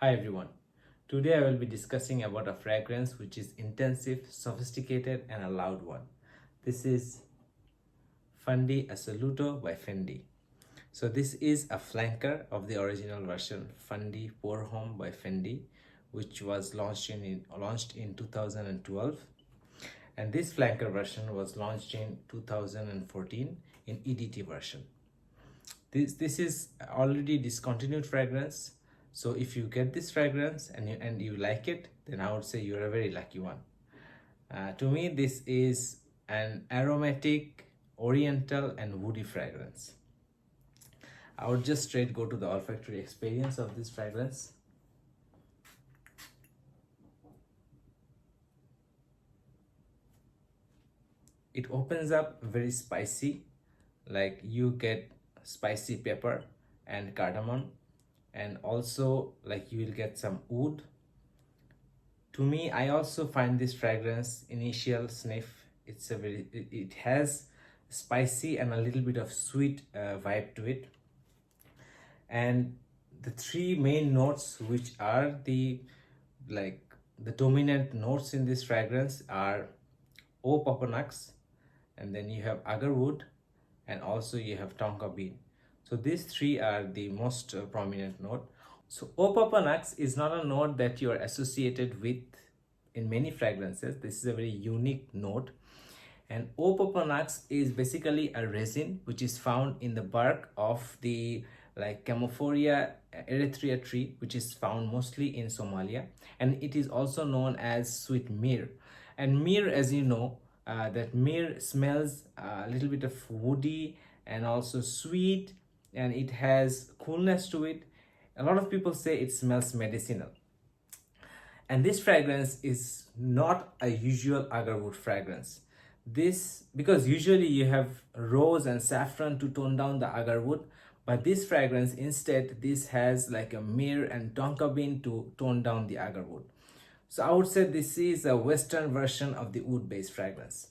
Hi everyone. Today I will be discussing about a fragrance which is intensive, sophisticated and a loud one. This is Fan di Assoluto by Fendi. So this is a flanker of the original version Fendi Pour Homme by Fendi, which was launched in 2012, and this flanker version was launched in 2014 in EDT version. This is already discontinued fragrance, so if you get this fragrance and you like it, then I would say you're a very lucky one. To me, this is an aromatic, oriental and woody fragrance. I would just straight go to the olfactory experience of this fragrance. It opens up very spicy, like you get spicy pepper and cardamom, and also like you will get some wood. To me, I also find this fragrance initial sniff, it has spicy and a little bit of sweet vibe to it. And the three main notes which are the dominant notes in this fragrance are O Papanux, and then you have agarwood, and also you have tonka bean. So these three are the most prominent note. So O Papanux is not a note that you are associated with in many fragrances. This is a very unique note. And O Papanux is basically a resin which is found in the bark of the Camphoria erythrea tree, which is found mostly in Somalia, and it is also known as sweet myrrh. And myrrh, as you know, that myrrh smells a little bit of woody and also sweet, and it has coolness to it. A lot of people say it smells medicinal. And this fragrance is not a usual agarwood fragrance. This, because usually you have rose and saffron to tone down the agarwood, but this fragrance instead, this has like a myrrh and tonka bean to tone down the agarwood. So I would say this is a western version of the wood based fragrance.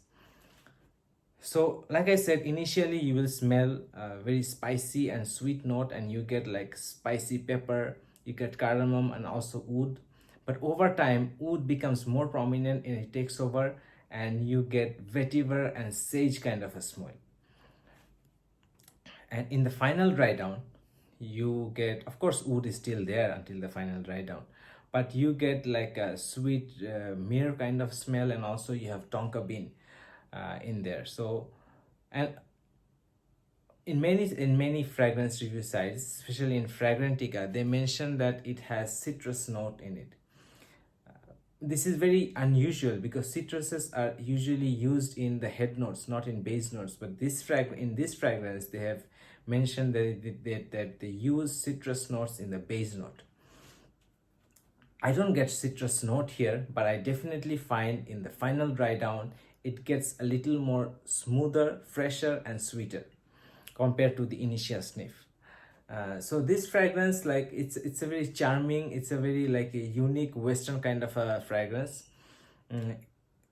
So like I said, initially you will smell a very spicy and sweet note, and you get like spicy pepper, you get cardamom and also wood. But over time, wood becomes more prominent and it takes over, and you get vetiver and sage kind of a smell. And in the final dry down, you get, of course wood is still there until the final dry down, but you get like a sweet myrrh kind of smell, and also you have tonka bean in there. So, and in many fragrance review sites, especially in Fragrantica, they mention that it has citrus note in it. This is very unusual because citruses are usually used in the head notes, not in base notes. But in this fragrance, they have mentioned that they use citrus notes in the base note. I don't get citrus note here, but I definitely find in the final dry down, it gets a little more smoother, fresher and sweeter compared to the initial sniff. So this fragrance, like it's a very charming, it's a very like a unique western kind of a fragrance. And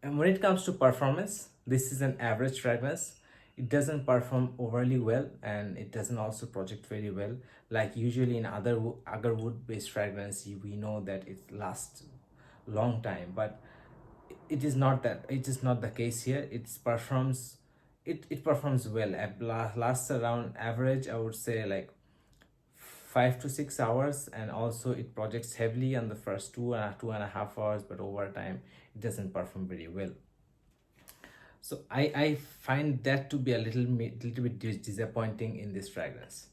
when it comes to performance, this is an average fragrance. It doesn't perform overly well, and it doesn't also project very well. Like usually in other agarwood based fragrance, we know that it lasts long time, but it is not the case here. It performs well. It lasts around average, I would say, like 5 to 6 hours, and also it projects heavily on the first 2.5 hours, but over time it doesn't perform very well. So I find that to be a little bit disappointing in this fragrance.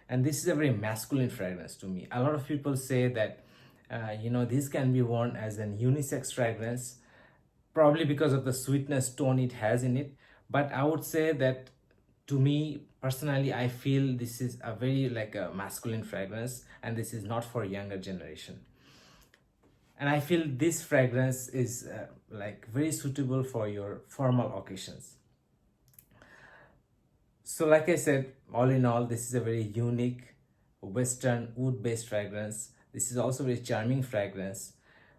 And this is a very masculine fragrance to me. A lot of people say that this can be worn as an unisex fragrance, probably because of the sweetness tone it has in it. But I would say that, to me personally, I feel this is a very like a masculine fragrance, and this is not for younger generation. And I feel this fragrance is like very suitable for your formal occasions. So like I said, all in all, this is a very unique western wood based fragrance. This is also a very charming fragrance.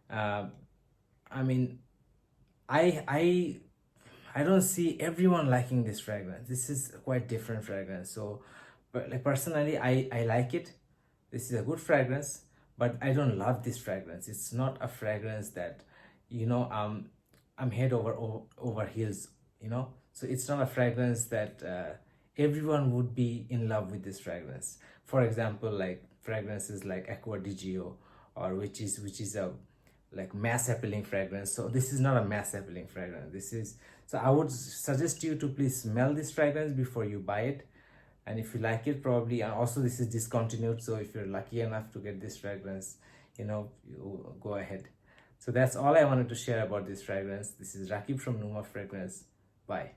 I mean, I don't see everyone liking this fragrance. This is a quite different fragrance. So, but like personally, I like it. This is a good fragrance, but I don't love this fragrance. It's not a fragrance that, you know, I'm head over heels, you know. So it's not a fragrance that everyone would be in love with this fragrance. For example, like fragrances like Aqua di Gio, or which is a like mass appealing fragrance. So this is not a mass appealing fragrance. This is, so I would suggest you to please smell this fragrance before you buy it, and if you like it, probably. And also this is discontinued, so if you're lucky enough to get this fragrance, you know, you go ahead. So that's all I wanted to share about this fragrance. This is Rakib from Numa Fragrance. Bye.